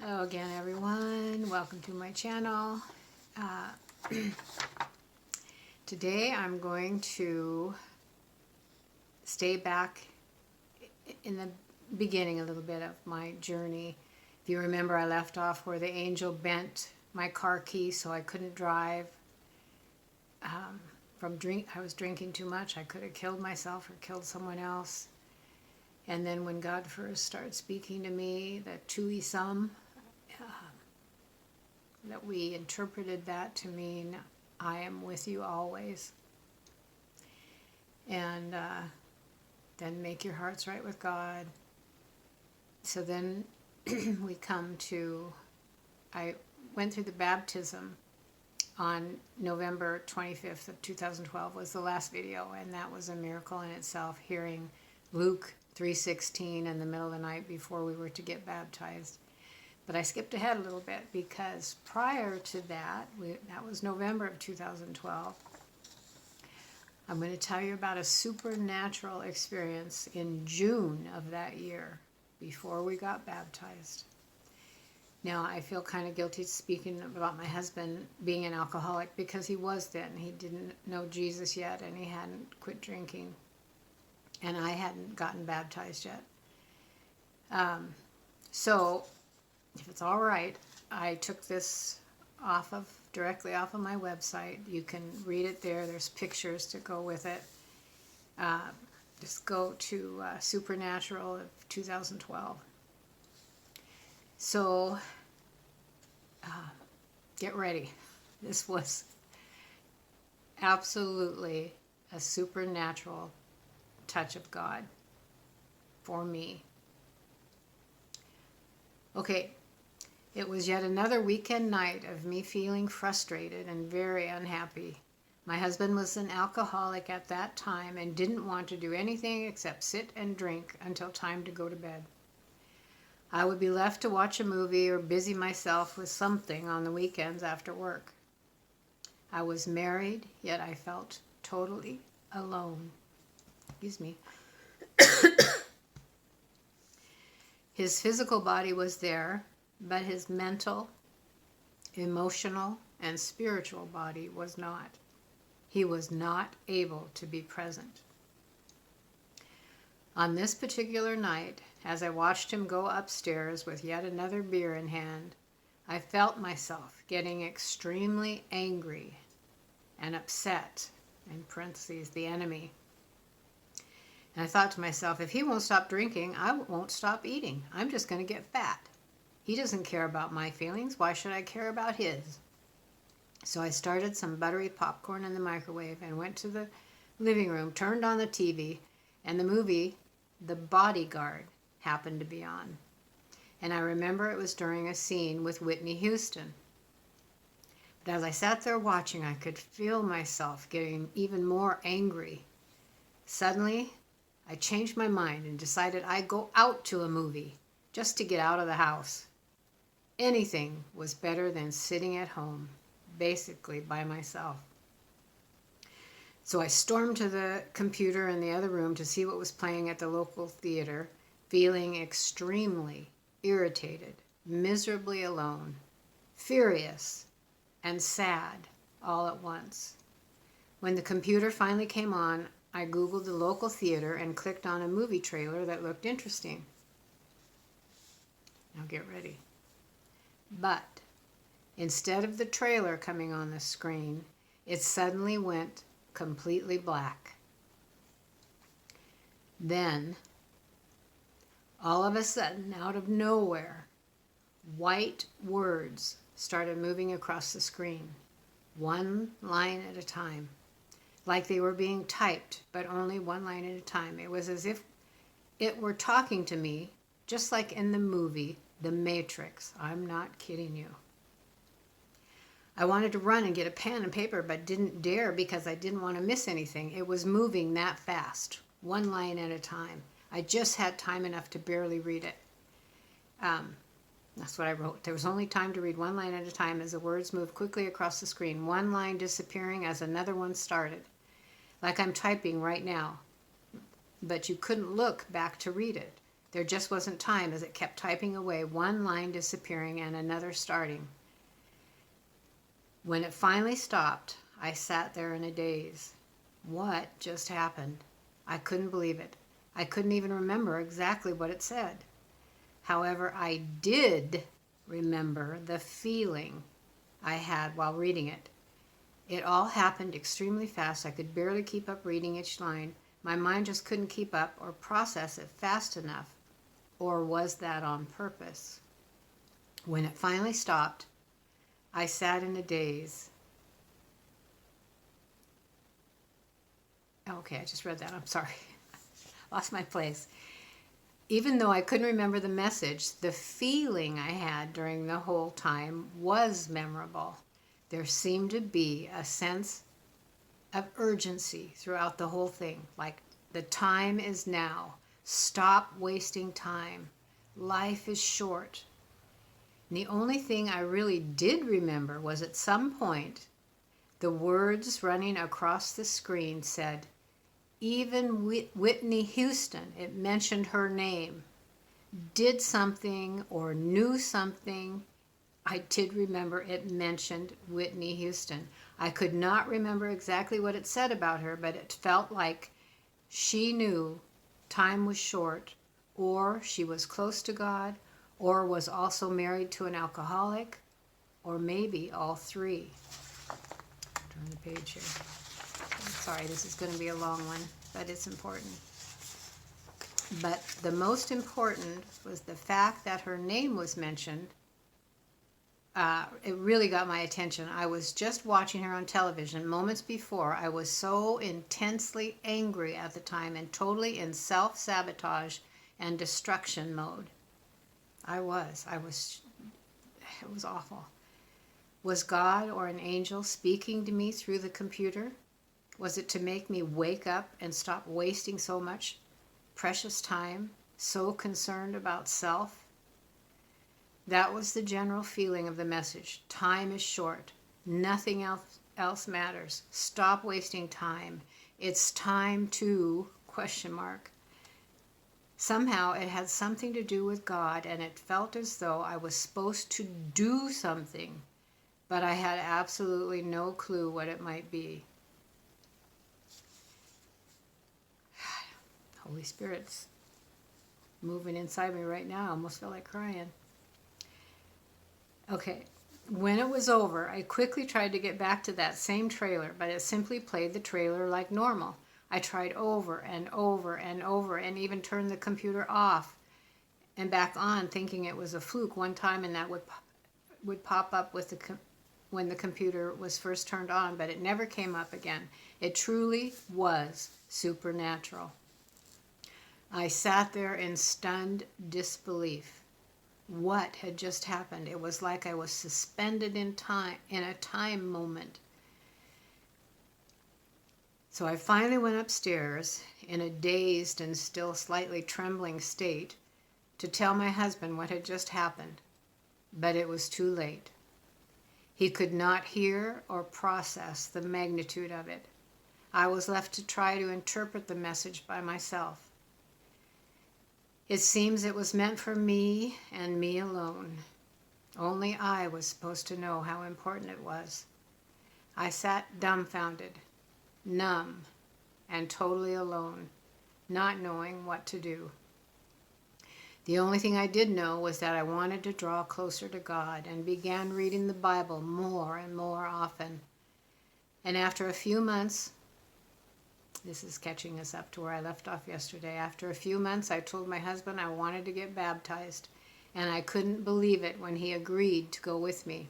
Hello again, everyone. Welcome to my channel. Today I'm going to stay back in the beginning a little bit of my journey. If you remember, I left off where the angel bent my car key so I couldn't drive. I was drinking too much. I could have killed myself or killed someone else. And then when God first started speaking to me, the Tui Sum, that we interpreted that to mean, I am with you always. And then make your hearts right with God. So then we come to, I went through the baptism on November 25th of 2012 was the last video, and that was a miracle in itself, hearing Luke 3:16 in the middle of the night before we were to get baptized. But I skipped ahead a little bit because prior to that, that was November of 2012, I'm going to tell you about a supernatural experience in June of that year before we got baptized. Now, I feel kind of guilty speaking about my husband being an alcoholic because he was then. He didn't know Jesus yet, and he hadn't quit drinking, and I hadn't gotten baptized yet. So if it's all right, I took this directly off of my website. You can read it there. There's pictures to go with it. Just go to Supernatural of 2012. So get ready. This was absolutely a supernatural touch of God for me. Okay. It was yet another weekend night of me feeling frustrated and very unhappy. My husband was an alcoholic at that time and didn't want to do anything except sit and drink until time to go to bed. I would be left to watch a movie or busy myself with something on the weekends after work. I was married, yet I felt totally alone. Excuse me. His physical body was there, but his mental, emotional, and spiritual body was not. He was not able to be present. On this particular night, as I watched him go upstairs with yet another beer in hand, I felt myself getting extremely angry and upset, in parentheses, the enemy. And I thought to myself, if he won't stop drinking, I won't stop eating. I'm just going to get fat. He doesn't care about my feelings. Why should I care about his? So I started some buttery popcorn in the microwave and went to the living room, turned on the TV, and the movie, The Bodyguard, happened to be on. And I remember it was during a scene with Whitney Houston. But as I sat there watching, I could feel myself getting even more angry. Suddenly, I changed my mind and decided I'd go out to a movie just to get out of the house. Anything was better than sitting at home, basically by myself. So I stormed to the computer in the other room to see what was playing at the local theater, feeling extremely irritated, miserably alone, furious, and sad all at once. When the computer finally came on, I Googled the local theater and clicked on a movie trailer that looked interesting. Now get ready. But instead of the trailer coming on the screen, it suddenly went completely black. Then, all of a sudden, out of nowhere, white words started moving across the screen, one line at a time, like they were being typed, but only one line at a time. It was as if it were talking to me, just like in the movie The Matrix. I'm not kidding you. I wanted to run and get a pen and paper, but didn't dare because I didn't want to miss anything. It was moving that fast, one line at a time. I just had time enough to barely read it. That's what I wrote. There was only time to read one line at a time as the words moved quickly across the screen, one line disappearing as another one started, like I'm typing right now. But you couldn't look back to read it. There just wasn't time as it kept typing away, one line disappearing and another starting. When it finally stopped, I sat there in a daze. What just happened? I couldn't believe it. I couldn't even remember exactly what it said. However, I did remember the feeling I had while reading it. It all happened extremely fast. I could barely keep up reading each line. My mind just couldn't keep up or process it fast enough. Or was that on purpose? When it finally stopped, I sat in a daze. Okay, I just read that. I'm sorry. Lost my place. Even though I couldn't remember the message, the feeling I had during the whole time was memorable. There seemed to be a sense of urgency throughout the whole thing, like the time is now. Stop wasting time. Life is short. And the only thing I really did remember was at some point, the words running across the screen said, even Whitney Houston, it mentioned her name, did something or knew something. I did remember it mentioned Whitney Houston. I could not remember exactly what it said about her, but it felt like she knew time was short, or she was close to God, or was also married to an alcoholic, or maybe all three. Turn the page here. Sorry, this is going to be a long one, but it's important. But the most important was the fact that her name was mentioned. It really got my attention. I was just watching her on television moments before. I was so intensely angry at the time and totally in self-sabotage and destruction mode. It was awful. Was God or an angel speaking to me through the computer? Was it to make me wake up and stop wasting so much precious time, so concerned about self? That was the general feeling of the message. Time is short. Nothing else matters. Stop wasting time. It's time to, ? Somehow it had something to do with God, and it felt as though I was supposed to do something, but I had absolutely no clue what it might be. Holy Spirit's moving inside me right now. I almost feel like crying. Okay, when it was over, I quickly tried to get back to that same trailer, but it simply played the trailer like normal. I tried over and over and over and even turned the computer off and back on, thinking it was a fluke one time, and that would pop up with when the computer was first turned on, but it never came up again. It truly was supernatural. I sat there in stunned disbelief. What had just happened? It was like I was suspended in time, in a time moment. So I finally went upstairs in a dazed and still slightly trembling state to tell my husband what had just happened, but it was too late. He could not hear or process the magnitude of it. I was left to try to interpret the message by myself. It seems it was meant for me and me alone. Only I was supposed to know how important it was. I sat dumbfounded, numb, and totally alone, not knowing what to do. The only thing I did know was that I wanted to draw closer to God and began reading the Bible more and more often. And after a few months, this is catching us up to where I left off yesterday. After a few months, I told my husband I wanted to get baptized, and I couldn't believe it when he agreed to go with me.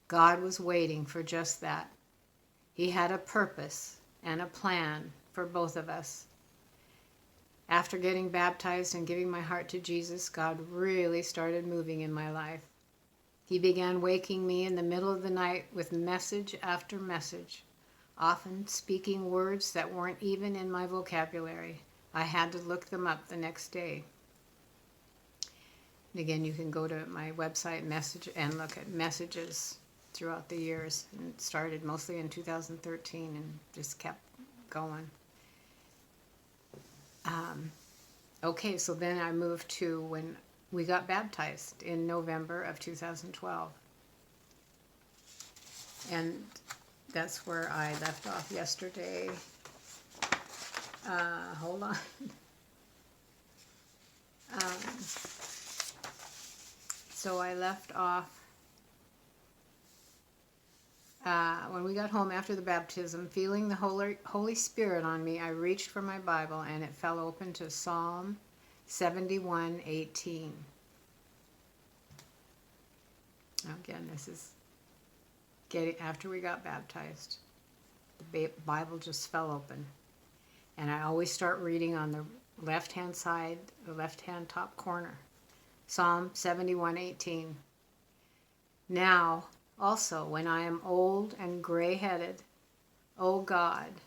God was waiting for just that. He had a purpose and a plan for both of us. After getting baptized and giving my heart to Jesus, God really started moving in my life. He began waking me in the middle of the night with message after message, often speaking words that weren't even in my vocabulary. I had to look them up the next day. And again, you can go to my website message and look at messages throughout the years. And it started mostly in 2013 and just kept going. Okay, so then I moved to when we got baptized in November of 2012. And that's where I left off yesterday. Hold on. So I left off when we got home after the baptism, feeling the Holy Spirit on me. I reached for my Bible and it fell open to Psalm 71:18. Again, this is getting after we got baptized. The Bible just fell open, and I always start reading on the left-hand side, the left-hand top corner. Psalm 71:18. Now, also, when I am old and gray-headed, O God,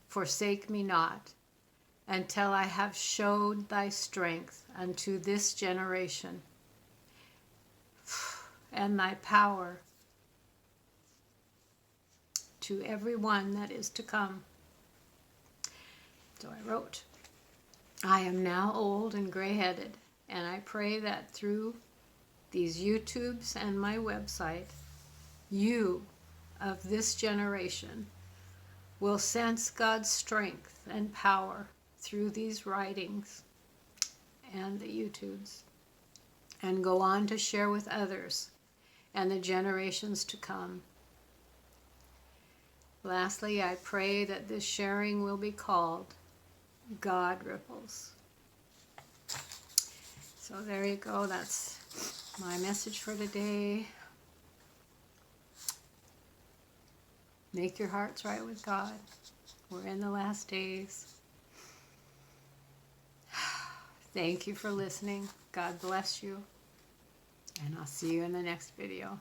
forsake me not, until I have showed thy strength unto this generation, and thy power to every one that is to come. So I wrote, I am now old and gray-headed, and I pray that through these YouTubes and my website, you of this generation will sense God's strength and power through these writings and the YouTubes, and go on to share with others and the generations to come. Lastly, I pray that this sharing will be called God Ripples. So there you go. That's my message for today. Make your hearts right with God. We're in the last days. Thank you for listening. God bless you. And I'll see you in the next video.